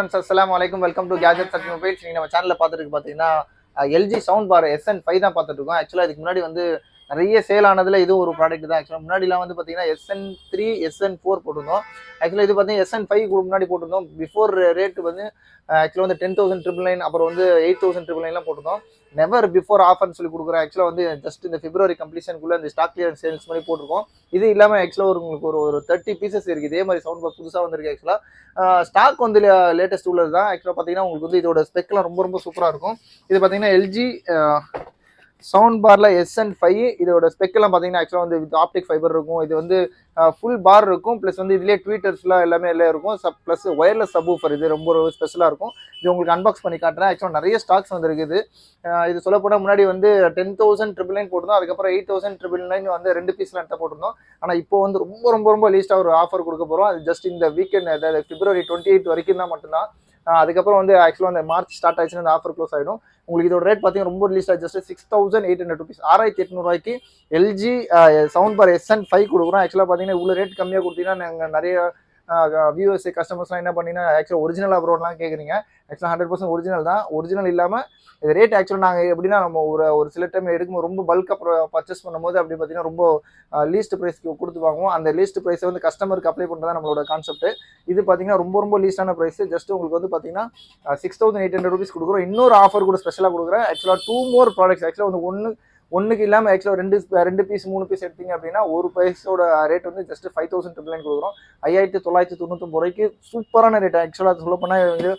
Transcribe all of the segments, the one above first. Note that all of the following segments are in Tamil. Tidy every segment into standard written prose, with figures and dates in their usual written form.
அஸ்ஸலாமு அலைக்கும். Welcome to gadgets at mobiles. நீங்கள் நம்ம சேனலில் பார்த்துட்டு பார்த்தீங்கன்னா எல்ஜி சவுண்ட் பார் SN5 தான் பார்த்துட்டு இருக்கோம். ஆக்சுவலாக இதுக்கு முன்னாடி வந்து நிறைய சேல் ஆனதில் இது ஒரு ப்ராடக்ட் தான். ஆக்சுவலாக முன்னாடிலாம் வந்து பார்த்தீங்கன்னா SN3 SN4 போட்டிருந்தோம். ஆக்சுவலாக இது பார்த்தீங்கன்னா SN5 முன்னாடி போட்டிருந்தோம். பிஃபோர் ரேட்டு வந்து ஆக்சுவலாக வந்து 10,999 அப்புறம் வந்து 8,999 போட்டிருந்தோம். நெவர் பிஃபோர் ஆஃபர்னு சொல்லி கொடுக்குறோம். ஆக்சுவலாக வந்து ஜஸ்ட் இந்த பிப்ரவரி கம்ப்ளீஷனுக்குள்ளே இந்த ஸ்டாக் கிளியரன்ஸ் சேல்ஸ் பண்ணி போட்டிருக்கோம். இது இல்லாமல் ஆக்சுவலாக உங்களுக்கு ஒரு 30 பீசஸ் இருக்குது. இதே மாதிரி சவுண்ட் பார் புதுசாக வந்திருக்கு. ஆக்சுவலாக ஸ்டாக் வந்து லேட்டஸ்ட் உள்ளது தான். ஆக்சுவலாக பார்த்தீங்கன்னா உங்களுக்கு வந்து இதோட ஸ்பெக்லாம் ரொம்ப சூப்பராக இருக்கும். இது பார்த்தீங்கன்னா எல்ஜி சவுண்ட் பார்ல SN5 இதோட ஸ்பெக்கெல்லாம் பார்த்தீங்கன்னா ஆக்சுவலாக வந்து வித் ஆப்டிக் ஃபைபர் இருக்கும். இது வந்து ஃபுல் பார் இருக்கும். ப்ளஸ் வந்து இதுலேயே ட்வீட்டர்ஸ்லாம் எல்லாமே எல்லாம் இருக்கும். ப்ளஸ் ஒயர்லெஸ் சப்வூஃபர் இது ரொம்ப ஸ்பெஷலாக இருக்கும். இது உங்களுக்கு அன்பாக்ஸ் பண்ணி காட்டுறேன். ஆக்சுவலாக நிறைய ஸ்டாக்ஸ் வந்துருக்குது. இது சொல்லப்போனால் முன்னாடி வந்து 10,999 போட்டிருந்தோம். அதுக்கப்புறம் 8,999 வந்து 2 பீஸ்லாம் எடுத்து போட்டிருந்தோம். ஆனால் இப்போ வந்து ரொம்ப லீஸ்ட்டாக ஒரு ஆஃபர் கொடுக்க போகிறோம். அது ஜஸ்ட் இந்த வீக்கெண்ட் அதாவது பிப்ரவரி 28 வரைக்கும் தான் மட்டும்தான். அதுக்கப்புறம் வந்து ஆக்சுவலாக அந்த மார்ச் ஸ்டார்ட் ஆயிடுச்சுன்னா அந்த ஆஃபர் க்ளோஸ் ஆகிடும். உங்களுக்கு இதோட ரேட் பார்த்தீங்கன்னா ரொம்ப ரிலீஸ் ஆச்சு. Just 6,800 rupees 6,800 LG sound bar SN5 கொடுக்குறோம். ஆக்சுவலாக பார்த்தீங்கன்னா இவ்வளோ ரேட் கம்மியாக கொடுத்தீங்கன்னா நாங்கள் நிறைய வியூவர்ஸ் கஸ்டமர்ஸ்லாம் என்ன பண்ணீங்கன்னா ஆக்சுவலாக ஒரிஜினல் அப்ரோட்லாம் கேட்குறீங்க. ஆக்சுவலாக 100% ஒரிஜினல் தான். ஒரிஜினல் இல்லாமல் இது ரேட் ஆக்சுவலாக நாங்கள் எப்படின்னா நம்ம ஒரு சில டைம் எடுக்கும்போது ரொம்ப பல்காக பர்ச்சேஸ் பண்ணும்போது அப்படி பார்த்தீங்கன்னா ரொம்ப லீஸ்ட் ப்ரைஸ்க்கு கொடுத்து வாங்குவோம். அந்த லீஸ்ட் ப்ரைஸை வந்து கஸ்டமருக்கு அப்ளை பண்ணுறது தான் நம்மளோட கான்செப்ட். இது பார்த்தீங்கன்னா ரொம்ப லீஸ்டான ப்ரைஸ். ஜஸ்ட் உங்களுக்கு வந்து பார்த்தீங்கன்னா 6,800 rupees கொடுக்குறோம். இன்னொரு ஆஃபர் கூட ஸ்பெஷலாக கொடுக்குறேன். ஆக்சுவலாக 2 more ப்ராடக்ட்ஸ் ஆக்சுவலாக வந்து ஒன்றுக்கு இல்லாமல் ஆக்சுவலாக 2 பீஸ் 3 பீஸ் எடுத்தீங்க அப்படின்னா ஒரு ப்ரைஸோட ரேட் வந்து ஜஸ்ட் 5,999 கொடுக்குறோம். 5,999 சூப்பரான ரேட். ஆக்சுவலாக சொல்ல போனால் வந்து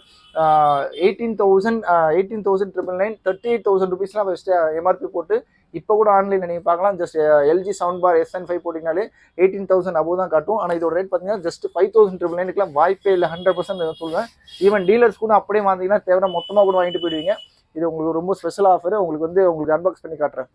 18,999 38,000 rupeesலாம் ஃபஸ்ட்டு MRP போட்டு இப்போ கூட ஆன்லைனில் நீங்கள் பார்க்கலாம். Just LG sound bar SN5 போட்டிங்கனாலே 18,000 அபோவ் தான் காட்டும். ஆனால் இதோட ரேட் பார்த்தீங்கன்னா ஜஸ்ட் 5,999 வாய்ப்பே இல்லை. 100% சொல்லுவேன். ஈவன் டீலர்ஸ் கூட அப்படியே வாங்கிங்கன்னா தேவை மொத்தமாக கூட வாங்கிட்டு போயிடுவீங்க. இது உங்களுக்கு ரொம்ப ஸ்பெஷல் ஆஃபர். உங்களுக்கு அன்பாக்ஸ் பண்ணி காட்டுறேன்.